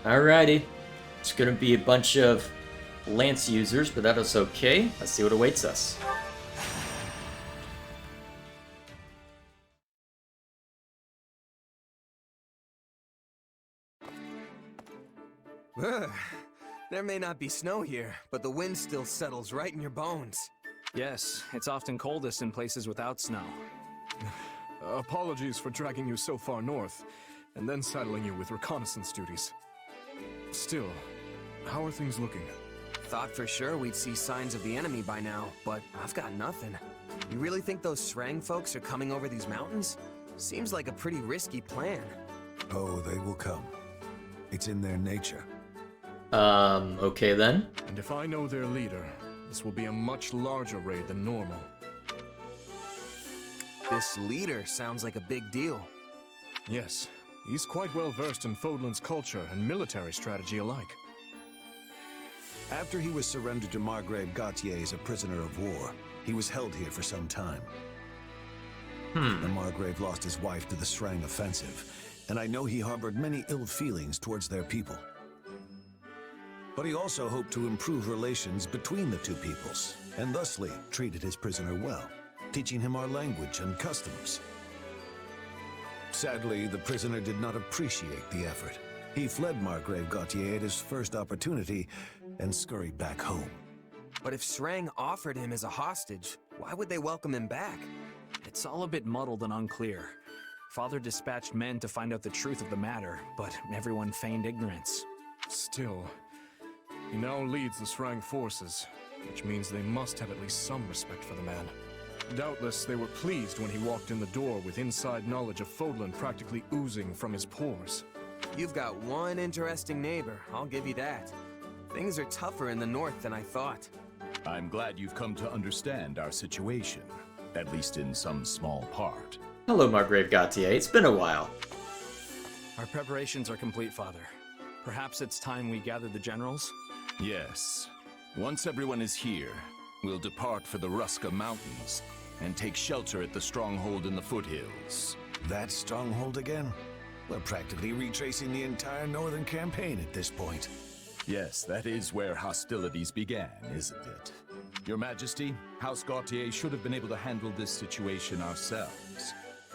Alrighty. It's gonna be a bunch of lance users, but that is okay. Let's see what awaits us. Ugh. There may not be snow here, but the wind still settles right in your bones. Yes, it's often coldest in places without snow. Apologies for dragging you so far north, and then saddling you with reconnaissance duties. Still, how are things looking? Thought for sure we'd see signs of the enemy by now, but I've got nothing. You really think those Sreng folks are coming over these mountains? Seems like a pretty risky plan. Oh, they will come. It's in their nature. Okay then. And if I know their leader, this will be a much larger raid than normal. This leader sounds like a big deal. Yes, he's quite well versed in Fodlan's culture and military strategy alike. After he was surrendered to Margrave Gautier as a prisoner of war, he was held here for some time. The Margrave lost his wife to the Sreng offensive, and I know he harbored many ill feelings towards their people. But he also hoped to improve relations between the two peoples, and thusly treated his prisoner well, teaching him our language and customs. Sadly, the prisoner did not appreciate the effort. He fled Margrave Gautier at his first opportunity and scurried back home. But if Sreng offered him as a hostage, why would they welcome him back? It's all a bit muddled and unclear. Father dispatched men to find out the truth of the matter, but everyone feigned ignorance. Still, he now leads the Sreng forces, which means they must have at least some respect for the man. Doubtless, they were pleased when he walked in the door with inside knowledge of Fodlan practically oozing from his pores. You've got one interesting neighbor, I'll give you that. Things are tougher in the north than I thought. I'm glad you've come to understand our situation, at least in some small part. Hello, Margrave Gautier. It's been a while. Our preparations are complete, Father. Perhaps it's time we gather the generals? Yes. Once everyone is here, we'll depart for the Ruska Mountains and take shelter at the stronghold in the foothills. That stronghold again? We're practically retracing the entire northern campaign at this point. Yes, that is where hostilities began, isn't it? Your Majesty, House Gautier should have been able to handle this situation ourselves.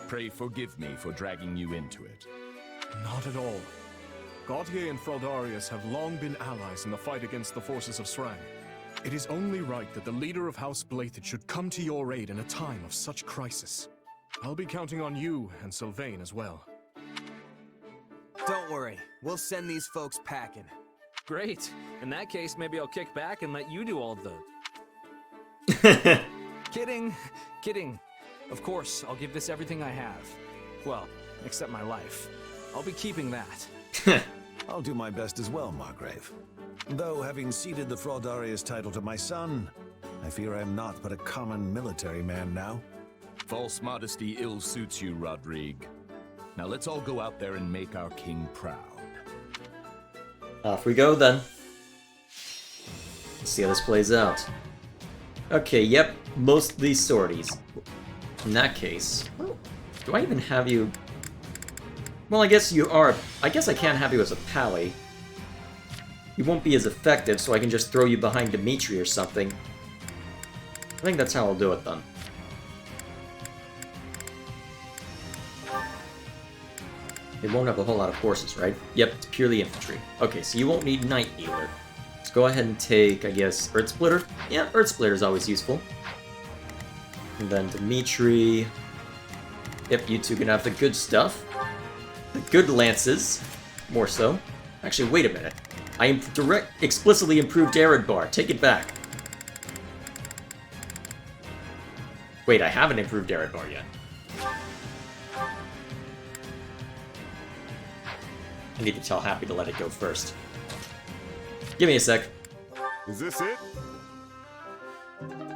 Pray forgive me for dragging you into it. Not at all. Gautier and Fraldarius have long been allies in the fight against the forces of Sreng. It is only right that the leader of House Blathid should come to your aid in a time of such crisis. I'll be counting on you and Sylvain as well. Don't worry, we'll send these folks packing. Great. In that case, maybe I'll kick back and let you do all of the... Kidding. Kidding. Of course, I'll give this everything I have. Well, except my life. I'll be keeping that. I'll do my best as well, Margrave. Though, having ceded the Fraldarius title to my son, I fear I am not but a common military man now. False modesty ill suits you, Rodrigue. Now let's all go out there and make our king proud. Off we go then. Let's see how this plays out. Okay, yep, most of these sorties. In that case, do I even have you? Well, I guess you are. I guess I can't have you as a pally. You won't be as effective, so I can just throw you behind Dimitri or something. I think that's how I'll do it then. They won't have a whole lot of horses, right? Yep, it's purely infantry. Okay, so you won't need Knight either. Let's go ahead and take, I guess, Earth Splitter? Yeah, Earth Splitter is always useful. And then Dimitri. Yep, you two can have the good stuff. The good lances. More so. Actually, wait a minute. I explicitly improved Eredbar. Take it back. Wait, I haven't improved Eredbar yet. I need to tell Happy to let it go first. Give me a sec. Is this it?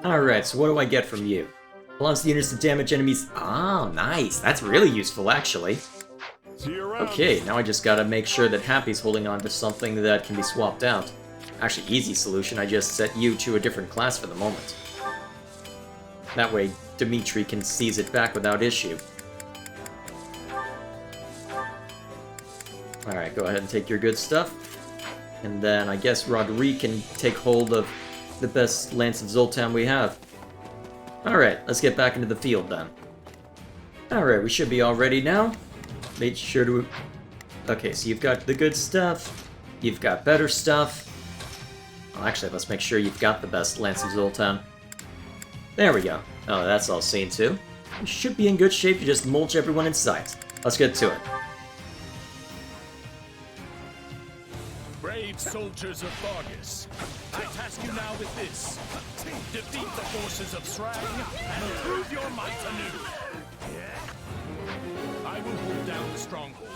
Alright, so what do I get from you? Allows the units to damage enemies. Ah, nice. That's really useful, actually. See you around. Okay, now I just gotta make sure that Happy's holding on to something that can be swapped out. Actually, easy solution. I just set you to a different class for the moment. That way, Dimitri can seize it back without issue. Alright, go ahead and take your good stuff. And then I guess Roderick can take hold of the best Lance of Zoltan we have. Alright, let's get back into the field then. Alright, we should be all ready now. Make sure to... Okay, so you've got the good stuff. You've got better stuff. Well, actually, let's make sure you've got the best Lance of Zoltan. There we go. Oh, that's all seen too. You should be in good shape to just mulch everyone in sight. Let's get to it. Brave soldiers of Vargas, I task you now with this. Defeat the forces of Sreng and prove your might anew. I will hold down the stronghold.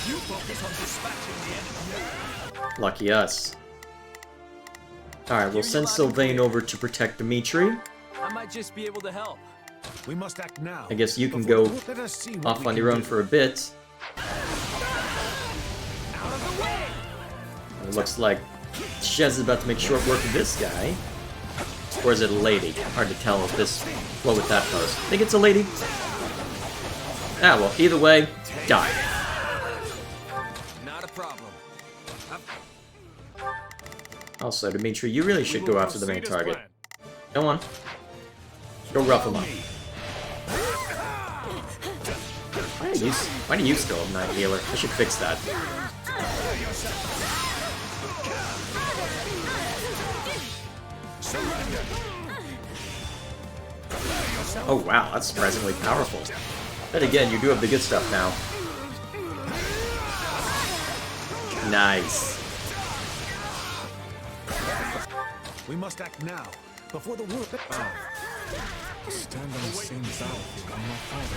You focus on dispatching the enemy. Lucky us. Alright, we'll send Sylvain over to protect Dimitri. I might just be able to help. We must act now. I guess you can go Let us see what off we on can your own do. for a bit. Out of the way! It looks like Shez is about to make short work of this guy. Or is it a lady? Hard to tell with this. What with that pose? Think it's a lady? Ah, well, either way, die. Not a problem. Also, Dimitri, you really should go after the main Proceed as target. planned. Go on. Go rough him up. Why do you still have Night Healer? I should fix that. Oh wow, that's surprisingly powerful. Then again, you do have the good stuff now. Nice. We must act now, before the war... Stand on the same battlefield and not fight.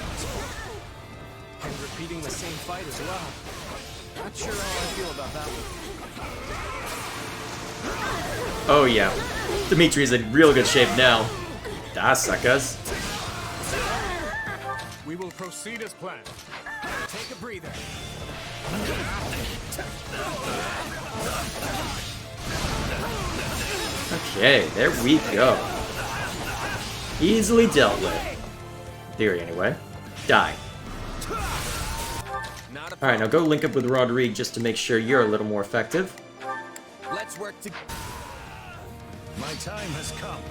And repeating the same fight as well. Not sure how I feel about that one. Oh yeah. Dimitri's in real good shape now. Da suckers. We will proceed as planned. Take a breather. Okay, there we go. Easily dealt with. In theory, anyway. Die. Not a Alright, now go link up with Roderick just to make sure you're a little more effective. Let's work to... My time has come.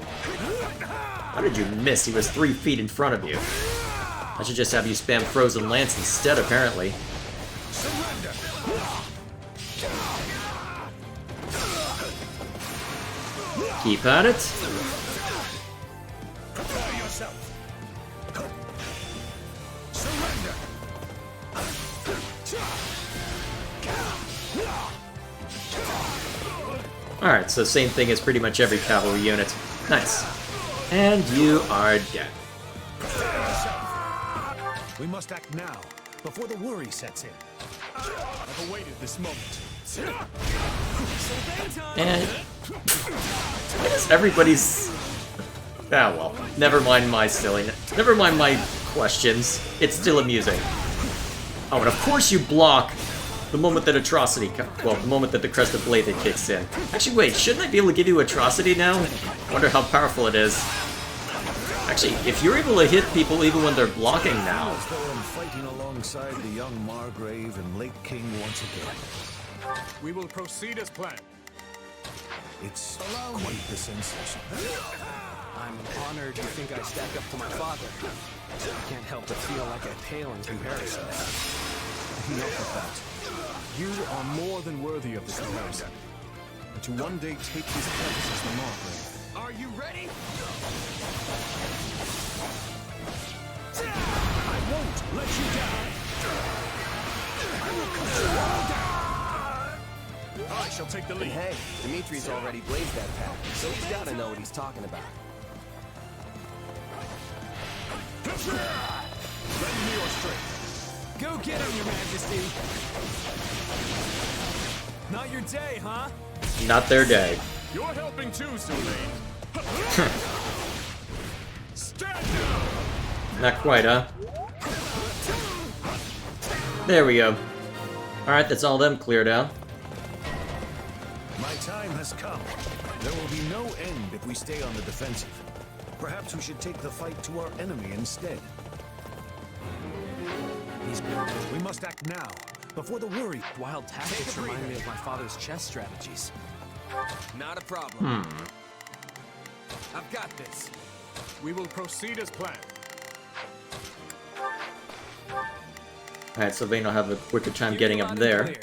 How did you miss? He was 3 feet in front of you. I should just have you spam Frozen Lance instead, apparently. Keep at it. Alright, so same thing as pretty much every cavalry unit. Nice. And you are dead. We must act now, before the worry sets in. I've awaited this moment. And I guess everybody's... Ah well, never mind my silliness. Never mind my questions. It's still amusing. Oh, and of course you block the moment that Atrocity well, the moment that the Crest of Blathed kicks in. Actually, wait, shouldn't I be able to give you Atrocity now? Wonder how powerful it is. Actually, if you're able to hit people even when they're blocking now... As though I'm fighting alongside the young Margrave and late King once again. We will proceed as planned. It's quite the sensation. I'm honored you think I stack up to my father. I can't help but feel like I pale in comparison. Enough of that. You are more than worthy of this comparison. And to one day take his place as the Margrave. Are you ready? I won't let you down! I will cut you all down! I shall take the lead. Hey, Dimitri's already blazed that path, so he's gotta know what he's talking about. Lend me your strength. Go get him, Your Majesty! Not your day, huh? Not their day. You're helping too, Sylvain. Stand down! Not quite, huh? There we go. Alright, that's all them cleared out. My time has come. There will be no end if we stay on the defensive. Perhaps we should take the fight to our enemy instead. We must act now, before the worry. Wild tactics remind me of my father's chess strategies. Not a problem. Hmm. I've got this. We will proceed as planned. Alright, Sylvain will have a quicker time getting up there.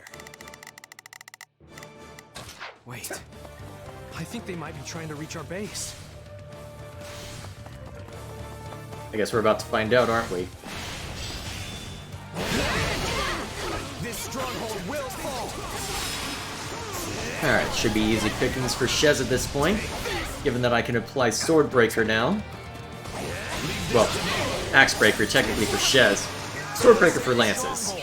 Wait. I think they might be trying to reach our base. I guess we're about to find out, aren't we? This stronghold will fall. Alright, should be easy pickings for Shez at this point, given that I can apply Swordbreaker now. Well, Axebreaker technically for Shez. Swordbreaker for Lances.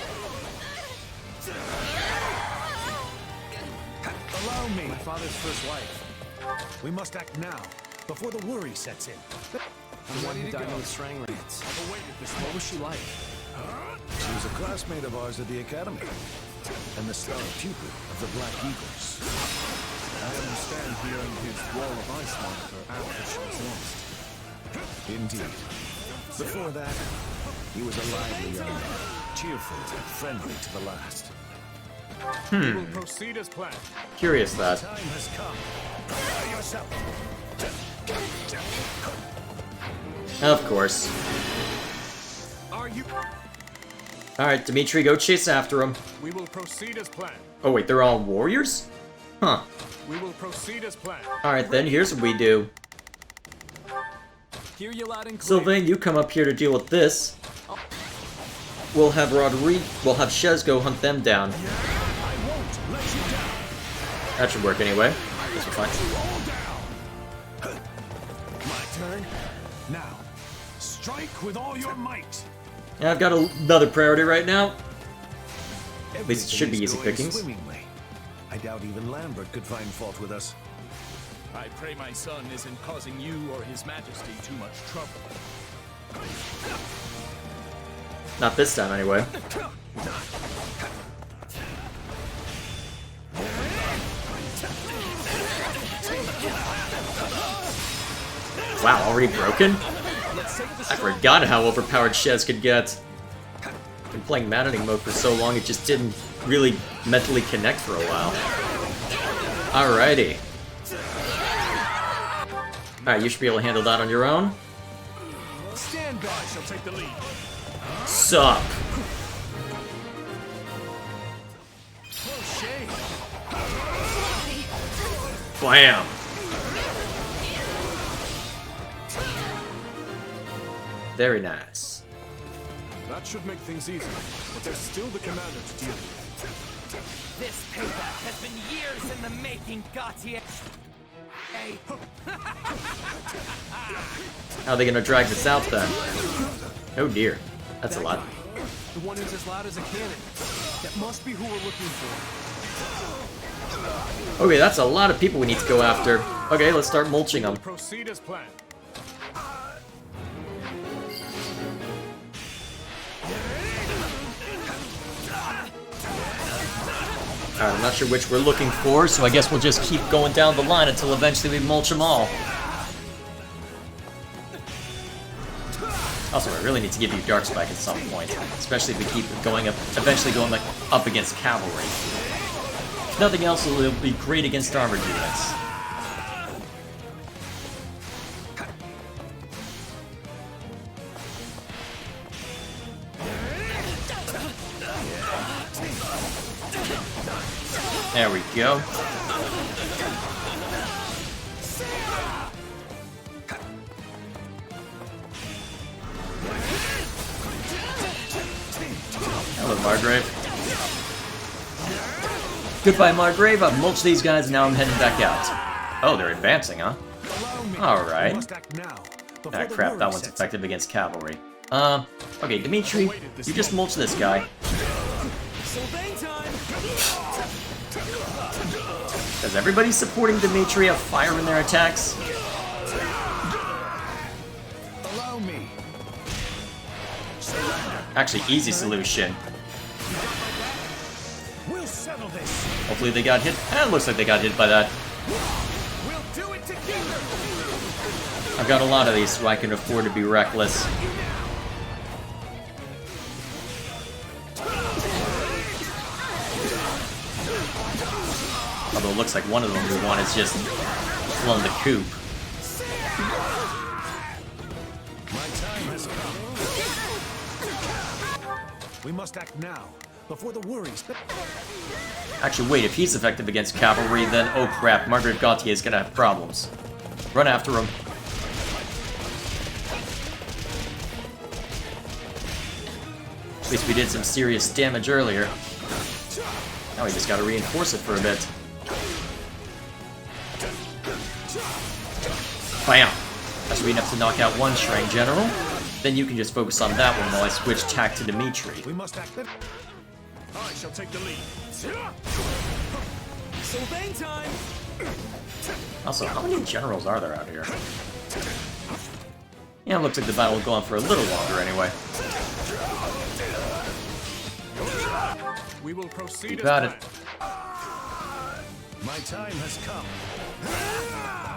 Allow me. My father's first wife. We must act now, before the worry sets in. I'm ready to die with Sreng rants. I've awaited this What was she like? She was a classmate of ours at the academy, and the star pupil of the Black Eagles. I understand hearing his wall of ice moniker after she was lost. Indeed. Before that, he was a lively young man, cheerful and friendly to the last. We will proceed as planned. Curious that. Time has come. Prepare yourself. Of course. Are you? Alright, Dimitri, go chase after him. We will proceed as planned. Oh wait, they're all warriors? Huh. We will proceed as planned. Alright then, here's what we do. Hear you loud and clear. Sylvain, you come up here to deal with this. We'll have Shez go hunt them down. I won't let you down. That should work anyway. Guess we're fine. All down. My turn. Now, strike with all your might. Yeah, I've got another priority right now. least it should be Everything's easy going pickings. swimmingly. I doubt even Lambert could find fault with us. I pray my son isn't causing you or his majesty too much trouble. Not this time, anyway. Wow, already broken? I forgot how overpowered Shez could get. Been playing Maddening mode for so long, it just didn't really mentally connect for a while. Alrighty. Alright, you should be able to handle that on your own. Stand by, shall take the lead. Sup? Blam! Very nice. That should make things easier, but there's still the commander to deal with. This payback has been years in the making, Gautier. Hey, How are they gonna drag this out then? Oh dear. That's a lot. The one who's as loud as a cannon. That must be who we're looking for. Okay, that's a lot of people we need to go after. Okay, let's start mulching them. Proceed as planned. Alright, I'm not sure which we're looking for, so I guess we'll just keep going down the line until eventually we mulch them all. Also, I really need to give you Dark Spike at some point, especially if we keep going up, eventually going like up against cavalry. If nothing else, it'll be great against armored units. There we go. Hello, Margrave. Goodbye, Margrave. I've mulched these guys, and now I'm heading back out. Oh, they're advancing, huh? Alright. Ah, crap, that one's effective against cavalry. Okay, Dimitri, you just mulch this guy. Does everybody supporting Dimitri have fire in their attacks? Allow me. Actually, easy solution. We'll settle this. Hopefully they got hit. It looks like they got hit by that. we'll do it together. I've got a lot of these, so I can afford to be reckless. Although it looks like one of them we want is just flown the coop. My time has come. We must act now, before the worries. Actually, wait, if he's effective against cavalry, then oh crap, Margaret Gautier is gonna have problems. Run after him. At least we did some serious damage earlier. Now we just gotta reinforce it for a bit. Bam! That should be enough to knock out one Sreng general. Then you can just focus on that one while I switch tack to Dimitri. We must act. I shall take the lead. Sylvain time! Also, how many generals are there out here? Yeah, it looks like the battle will go on for a little longer anyway. We will proceed. You got it. My time has come.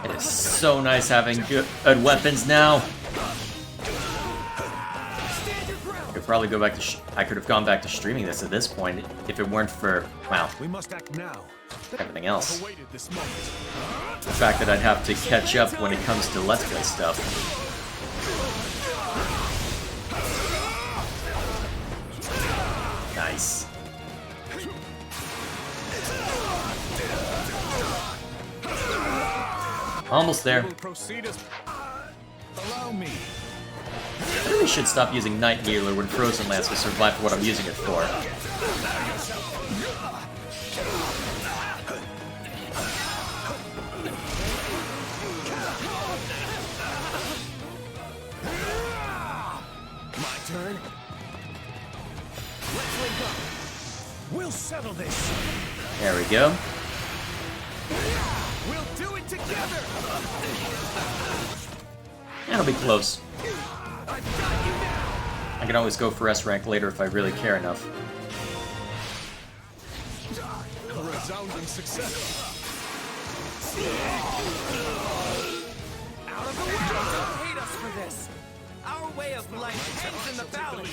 It is so nice having good weapons now. I could probably go back to. I could have gone back to streaming this at this point if it weren't for, wow, We must act now. everything else. Awaited this moment. The fact that I'd have to catch up when it comes to Let's Play stuff. Nice. Almost there. We will proceed as. Allow me. I really should stop using Nightingale when Frozen Lance will survive for what I'm using it for. My turn. Let's link up. We'll settle this. There we go. We'll do it together. That'll be close. I've got you now. I can always go for S rank later if I really care enough. A resounding success. Out of the way! Don't hate us for this. Our way of life ends in the balance.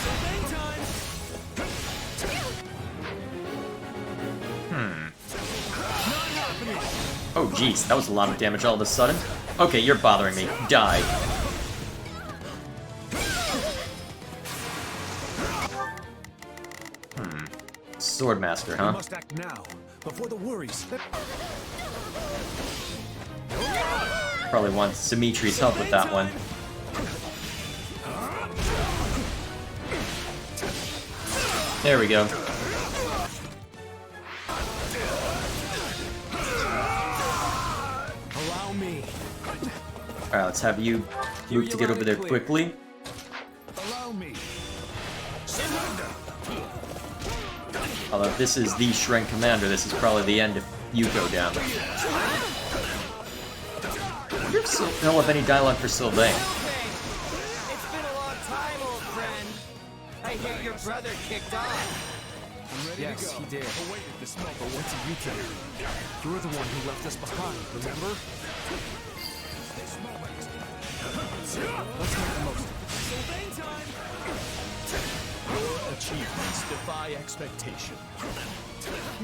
Sylvain time. Oh jeez, that was a lot of damage all of a sudden. Okay, you're bothering me. Die. Swordmaster, We huh? must act now, before the worries. Probably wants Dimitri's help with that one. There we go. Allow me. Alright, let's have you move to get over there quickly. Allow me. Although if this is the Shreng Commander, this is probably the end if you go down. I wonder if he'll have any dialogue for Sylvain. Okay. It's been a long time, old friend. I hear your brother kicked off. Yes, he did. Awaited this moment. But what did you do? You're the one who left us behind, remember? Let's make the most of it. Sylvain time. Achievements defy expectation.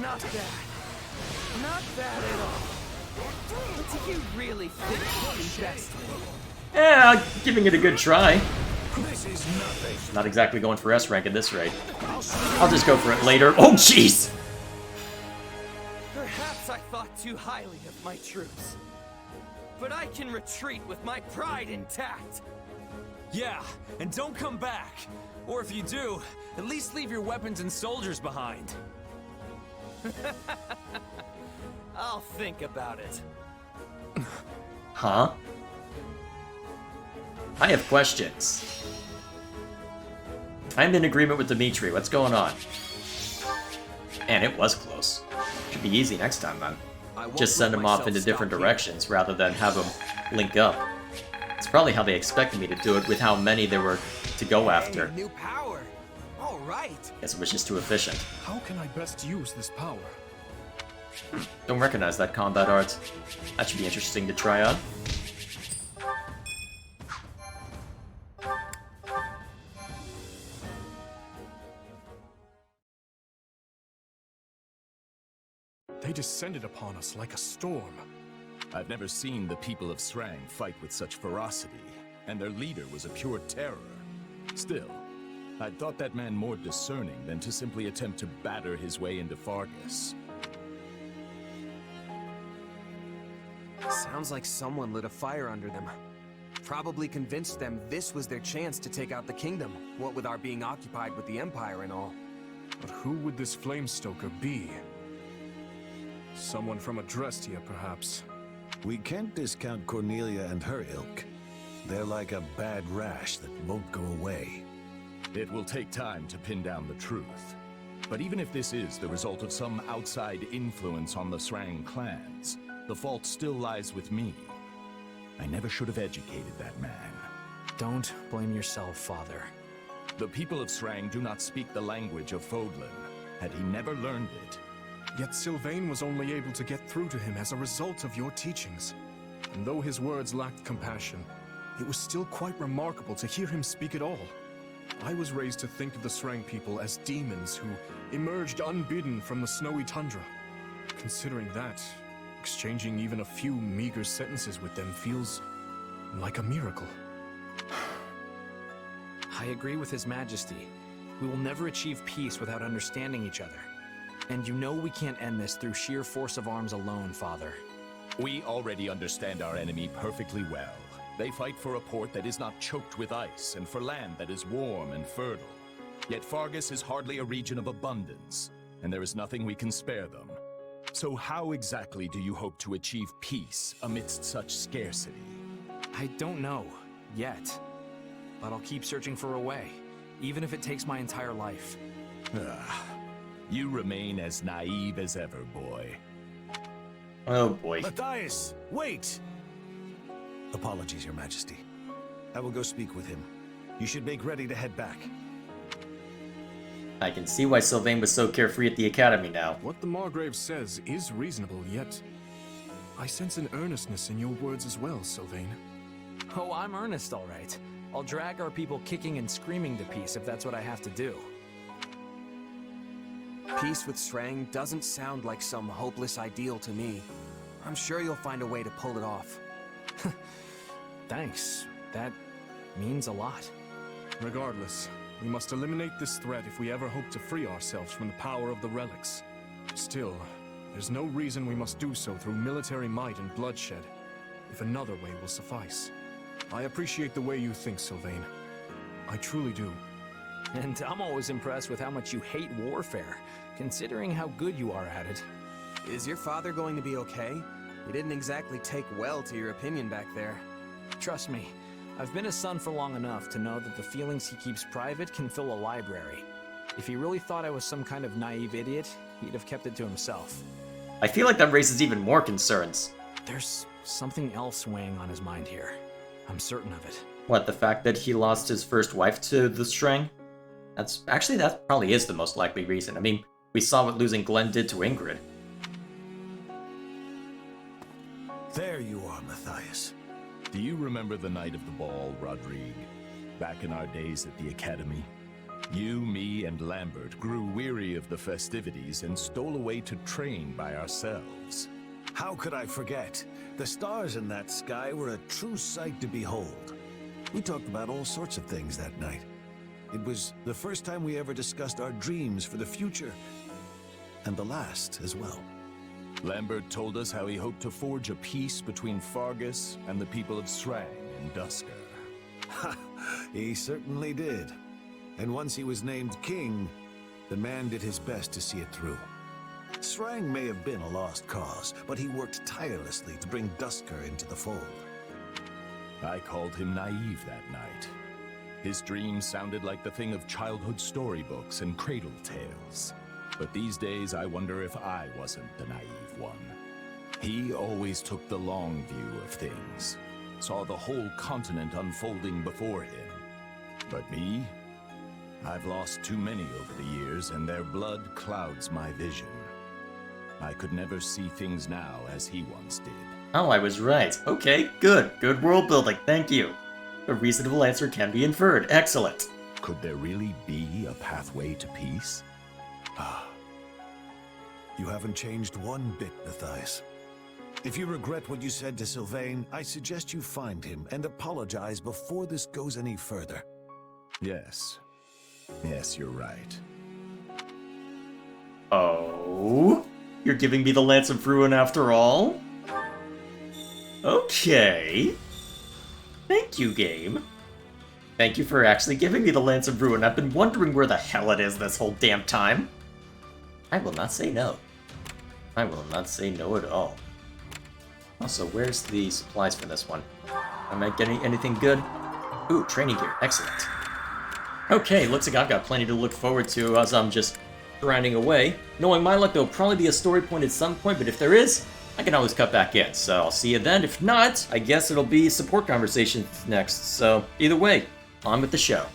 Not bad. Not bad at all. But do you really think you can best me? Yeah, giving it a good try. This is nothing. Not exactly going for S rank at this rate. I'll just go for it later. Oh jeez! Perhaps I thought too highly of my troops. But I can retreat with my pride intact. Yeah, and don't come back. Or if you do, at least leave your weapons and soldiers behind. I'll think about it. Huh? I have questions. I'm in agreement with Dimitri. What's going on? And it was close. Should be easy next time, then. Just send him off into different directions rather than have him link up. It's probably how they expected me to do it with how many there were to go after. Hey, new power. All right. Guess it was just too efficient. How can I best use this power? Don't recognize that combat art. That should be interesting to try out. They descended upon us like a storm. I've never seen the people of Sreng fight with such ferocity, and their leader was a pure terror. Still, I'd thought that man more discerning than to simply attempt to batter his way into Fargus. Sounds like someone lit a fire under them. Probably convinced them this was their chance to take out the kingdom, what with our being occupied with the Empire and all. But who would this Flamestoker be? Someone from Adrestia, perhaps. We can't discount Cornelia and her ilk. They're like a bad rash that won't go away. It will take time to pin down the truth. But even if this is the result of some outside influence on the Sreng clans, the fault still lies with me. I never should have educated that man. Don't blame yourself, Father. The people of Sreng do not speak the language of Fodlan. Had he never learned it, Yet Sylvain was only able to get through to him as a result of your teachings. And though his words lacked compassion, it was still quite remarkable to hear him speak at all. I was raised to think of the Sreng people as demons who emerged unbidden from the snowy tundra. Considering that, exchanging even a few meager sentences with them feels like a miracle. I agree with His Majesty. We will never achieve peace without understanding each other. And you know we can't end this through sheer force of arms alone, Father. we already understand our enemy perfectly well. They fight for a port that is not choked with ice, and for land that is warm and fertile. Yet Fargus is hardly a region of abundance, and there is nothing we can spare them. So how exactly do you hope to achieve peace amidst such scarcity? I don't know, yet. But I'll keep searching for a way, even if it takes my entire life. You remain as naive as ever, boy. Oh boy. Matthias, wait! Apologies, Your Majesty. I will go speak with him. You should make ready to head back. I can see why Sylvain was so carefree at the Academy now. What the Margrave says is reasonable, yet I sense an earnestness in your words as well, Sylvain. Oh, I'm earnest, all right. I'll drag our people kicking and screaming to peace if that's what I have to do. Peace with Sreng doesn't sound like some hopeless ideal to me. I'm sure you'll find a way to pull it off. Thanks. That means a lot. Regardless, we must eliminate this threat if we ever hope to free ourselves from the power of the relics. Still, there's no reason we must do so through military might and bloodshed, if another way will suffice. I appreciate the way you think, Sylvain. I truly do. And I'm always impressed with how much you hate warfare, considering how good you are at it. Is your father going to be okay? He didn't exactly take well to your opinion back there. Trust me, I've been his son for long enough to know that the feelings he keeps private can fill a library. If he really thought I was some kind of naive idiot, he'd have kept it to himself. I feel like that raises even more concerns. There's something else weighing on his mind here. I'm certain of it. What, the fact that he lost his first wife to the Sreng? That probably is the most likely reason. I mean, we saw what losing Glenn did to Ingrid. There you are, Matthias. Do you remember the night of the ball, Rodrigue? Back in our days at the Academy? You, me, and Lambert grew weary of the festivities and stole away to train by ourselves. How could I forget? The stars in that sky were a true sight to behold. We talked about all sorts of things that night. It was the first time we ever discussed our dreams for the future, and the last as well. Lambert told us how he hoped to forge a peace between Fargus and the people of Sreng in Duscur. Ha! He certainly did. And once he was named king, the man did his best to see it through. Sreng may have been a lost cause, but he worked tirelessly to bring Duscur into the fold. I called him naive that night. His dreams sounded like the thing of childhood storybooks and cradle tales. But these days, I wonder if I wasn't the naive one. He always took the long view of things, saw the whole continent unfolding before him. But me? I've lost too many over the years, and their blood clouds my vision. I could never see things now as he once did. Oh, I was right. Okay, good. Good world building, thank you. A reasonable answer can be inferred. Excellent. Could there really be a pathway to peace? You haven't changed one bit, Matthias. If you regret what you said to Sylvain, I suggest you find him and apologize before this goes any further. Yes. Yes, you're right. Oh? You're giving me the Lance of Ruin after all? Okay. Thank you, game. Thank you for actually giving me the Lance of Ruin. I've been wondering where the hell it is this whole damn time. I will not say no. I will not say no at all. Also, where's the supplies for this one? Am I getting anything good? Ooh, training gear. Excellent. Okay, looks like I've got plenty to look forward to as I'm just grinding away. Knowing my luck, there'll probably be a story point at some point, but if there is, I can always cut back in. So I'll see you then. If not, I guess it'll be support conversations next. So either way, on with the show.